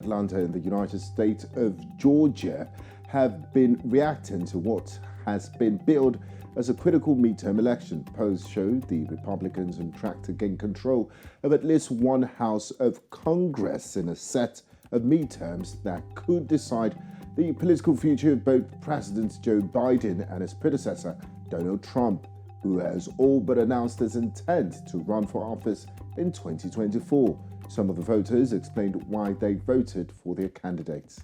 Atlanta in the United States of Georgia have been reacting to what has been billed as a critical midterm election. Polls show the Republicans on track to gain control of at least one house of Congress in a set of midterms that could decide the political future of both President Joe Biden and his predecessor, Donald Trump, who has all but announced his intent to run for office in 2024. Some of the voters explained why they voted for their candidates.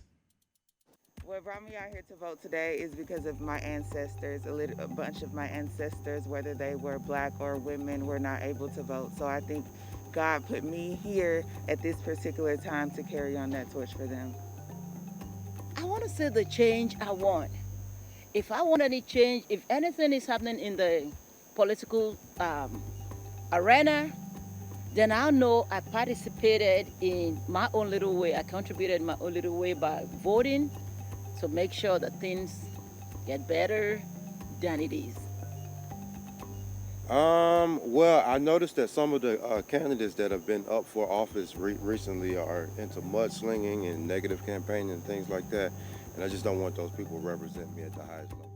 What brought me out here to vote today is because of my ancestors. A bunch of my ancestors, whether they were black or women, were not able to vote. So I think God put me here at this particular time to carry on that torch for them. I want to see the change I want. If I want any change, if anything is happening in the political arena, then I know I participated in my own little way. I contributed in my own little way by voting to make sure that things get better than it is. Well, I noticed that some of the candidates that have been up for office recently are into mudslinging and negative campaigning and things like that. And I just don't want those people to represent me at the highest level.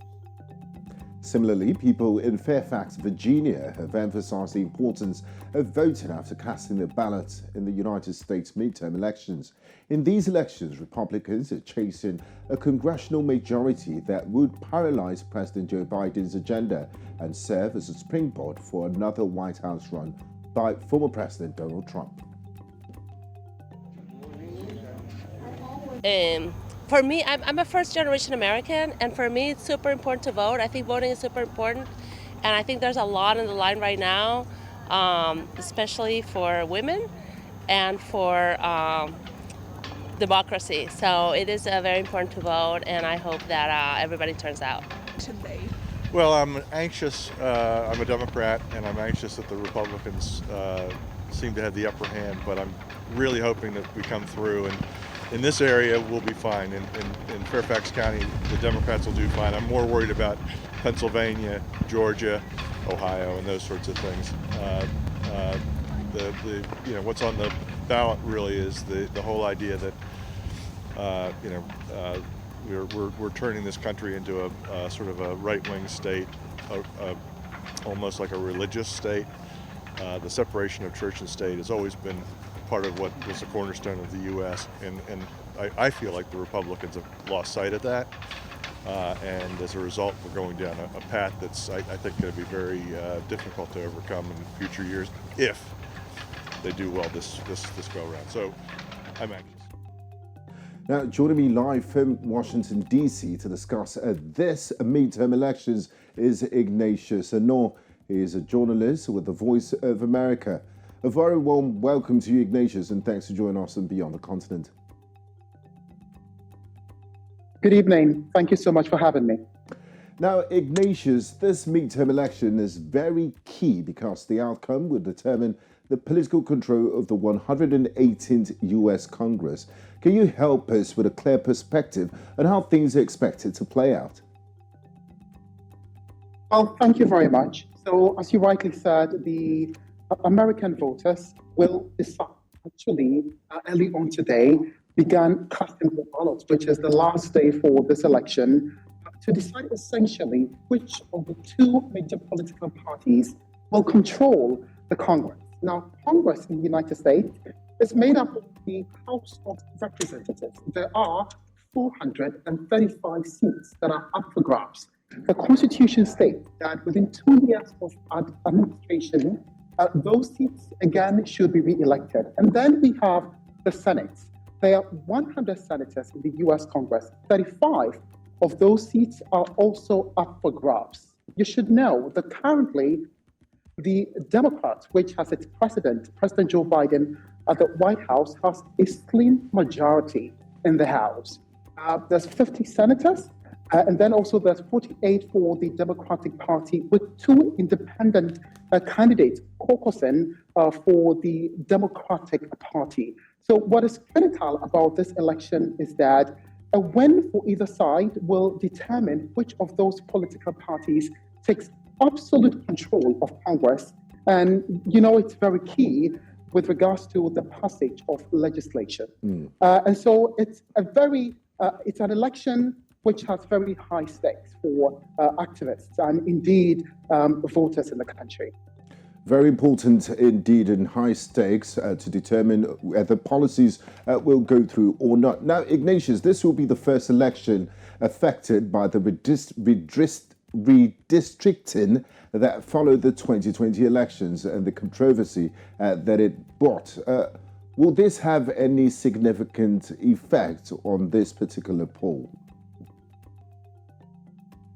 Similarly, people in Fairfax, Virginia have emphasized the importance of voting after casting their ballot in the United States midterm elections. In these elections, Republicans are chasing a congressional majority that would paralyze President Joe Biden's agenda and serve as a springboard for another White House run by former President Donald Trump. For me, I'm a first-generation American, and for me, it's super important to vote. I think voting is super important, and I think there's a lot on the line right now, especially for women and for democracy. So it is very important to vote, and I hope that everybody turns out. Well, I'm anxious. I'm a Democrat, and I'm anxious that the Republicans seem to have the upper hand, but I'm really hoping that we come through. And in this area, we'll be fine. In Fairfax County, the Democrats will do fine. I'm more worried about Pennsylvania, Georgia, Ohio, and those sorts of things. What's on the ballot really is the whole idea that we're turning this country into a sort of a right-wing state, almost like a religious state. The separation of church and state has always been part of what was the cornerstone of the U.S. And I feel like the Republicans have lost sight of that. And as a result, we're going down a path that's, I think, going to be very difficult to overcome in future years if they do well this go around. So I'm anxious. Now, joining me live from Washington, D.C. to discuss this midterm elections is Ignatius Anor. He is a journalist with the Voice of America. A very warm welcome to you, Ignatius, and thanks for joining us on Beyond the Continent. Good evening. Thank you so much for having me. Now, Ignatius, this midterm election is very key because the outcome will determine the political control of the 118th U.S. Congress. Can you help us with a clear perspective on how things are expected to play out? Well, thank you very much. So, as you rightly said, the American voters will decide, actually, early on today, began casting the ballots, which is the last day for this election, to decide essentially which of the two major political parties will control the Congress. Now, Congress in the United States is made up of the House of Representatives. There are 435 seats that are up for grabs. The Constitution states that within 2 years of administration, those seats again should be re-elected. And then we have the Senate. There are 100 senators in the US Congress. 35 of those seats are also up for grabs. You should know that currently the Democrats, which has its President Joe Biden at the White House, has a slim majority in the House. There's 50 senators, and then also there's 48 for the Democratic Party, with 2 independent candidates caucusing for the Democratic Party. So what is critical about this election is that a win for either side will determine which of those political parties takes absolute control of Congress. And, you know, it's very key with regards to the passage of legislation. And so it's it's an election which has very high stakes for activists and indeed voters in the country. Very important indeed and high stakes to determine whether policies will go through or not. Now, Ignatius, this will be the first election affected by the redistricting that followed the 2020 elections and the controversy that it brought. Will this have any significant effect on this particular poll?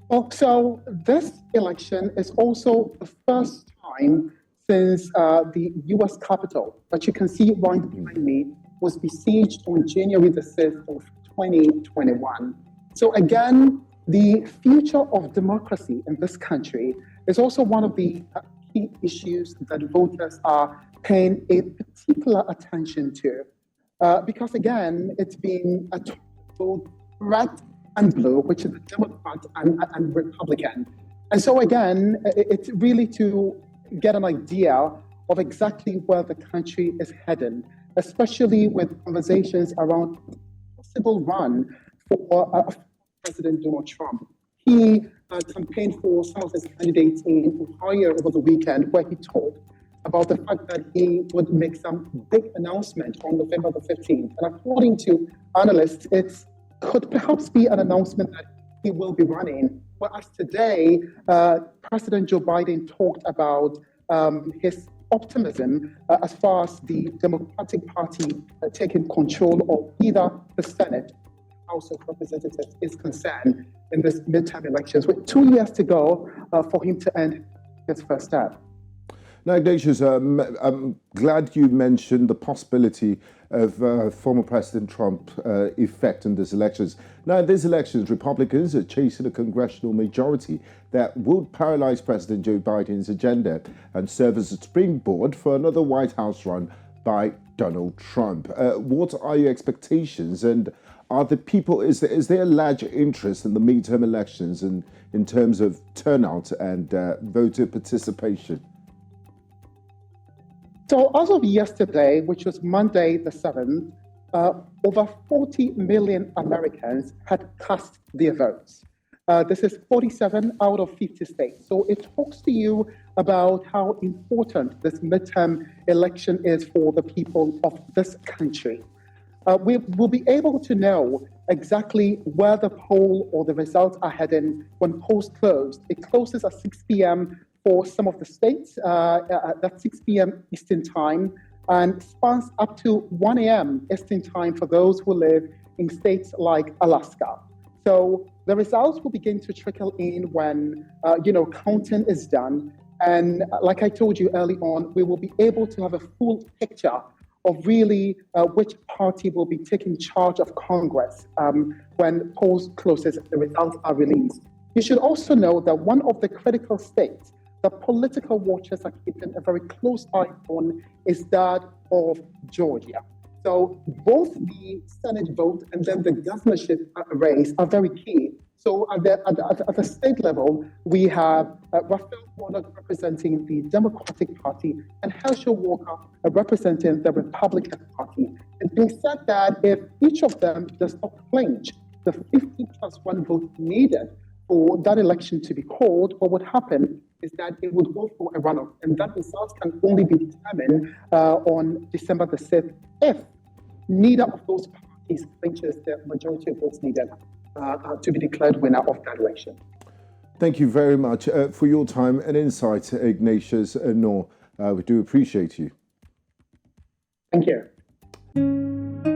Well, so this election is also the first time since the U.S. Capitol, that you can see right behind me, was besieged on January the 6th of 2021. So again, the future of democracy in this country is also one of the key issues that voters are paying a particular attention to. Because again, it's been a total red and blue, which is the Democrat and Republican. And so again, it's really to get an idea of exactly where the country is heading, especially with conversations around possible run for President Donald Trump. He campaigned for some of his candidates in Ohio over the weekend, where he talked about the fact that he would make some big announcement on November the 15th. And according to analysts, it could perhaps be an announcement that he will be running. Whereas today, President Joe Biden talked about his optimism as far as the Democratic Party taking control of either the Senate or House of Representatives is concerned in this midterm elections, with 2 years to go for him to end his first term. Now, Ignatius, I'm glad you mentioned the possibility of former President Trump effect in these elections. Now, in these elections, Republicans are chasing a congressional majority that would paralyze President Joe Biden's agenda and serve as a springboard for another White House run by Donald Trump. What are your expectations, and are the people, is there a large interest in the midterm elections and in terms of turnout and voter participation? So as of yesterday, which was Monday the 7th, over 40 million Americans had cast their votes. This is 47 out of 50 states. So it talks to you about how important this midterm election is for the people of this country. We will be able to know exactly where the poll or the results are heading when polls close. It closes at 6 p.m. for some of the states, that's 6 p.m. Eastern time, and spans up to 1 a.m. Eastern time for those who live in states like Alaska. So the results will begin to trickle in when, counting is done. And like I told you early on, we will be able to have a full picture of really which party will be taking charge of Congress when polls closes, the results are released. You should also know that one of the critical states the political watchers are keeping a very close eye on is that of Georgia. So both the Senate vote and then the governorship race are very key. So at the state level, we have Raphael Warnock representing the Democratic Party and Herschel Walker representing the Republican Party. It's been said that if each of them does not clinch the 50+1 vote needed for that election to be called, what would happen is that it would go for a runoff, and that result can only be determined on December the 6th if neither of those parties clinches the majority of votes needed to be declared winner of that election. Thank you very much for your time and insight, Ignatius Noor. We do appreciate you. Thank you.